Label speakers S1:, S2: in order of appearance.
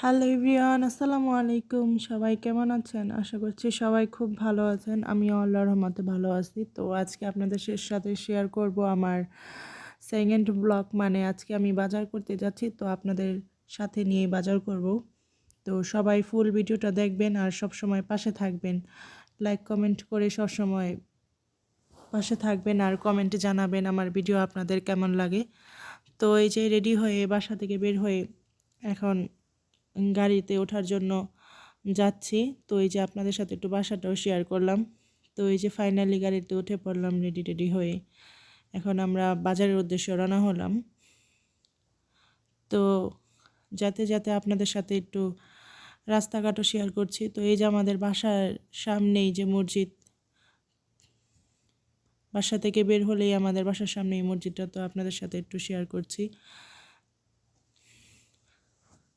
S1: Hello everyone, আসসালামু আলাইকুম। সবাই কেমন আছেন? আশা করছি সবাই খুব ভালো আছেন। আমিও আল্লাহর রহমতে ভালো আছি। তো আজকে আপনাদের সাথে শেয়ার করব আমার সেকেন্ড ব্লগ, মানে আজকে আমি বাজার করতে যাচ্ছি। তো আপনাদের সাথে নিয়ে বাজার করব। তো সবাই ফুল ভিডিওটা দেখবেন আর সব সময় পাশে থাকবেন। লাইক কমেন্ট করে সব সময় পাশে থাকবেন আর কমেন্টে জানাবেন আমার ভিডিও আপনাদের কেমন লাগে। তো এই যে রেডি হয়ে বাসা থেকে বের হয়ে এখন গাড়িতে ওঠার জন্য যাচ্ছি। তো এই যে আপনাদের সাথে একটু বাসাটাও শেয়ার করলাম। তো এই যে ফাইনালি গাড়িতে উঠে পড়লাম রেডি টেডি হয়ে। এখন আমরা বাজারের উদ্দেশ্যে রওনা হলাম। তো যাতে যাতে আপনাদের সাথে একটু রাস্তাঘাটও শেয়ার করছি। তো এই যে আমাদের বাসার সামনেই যে মসজিদ, বাসা থেকে বের হলেই আমাদের বাসার সামনে এই মসজিদটা, তো আপনাদের সাথে একটু শেয়ার করছি।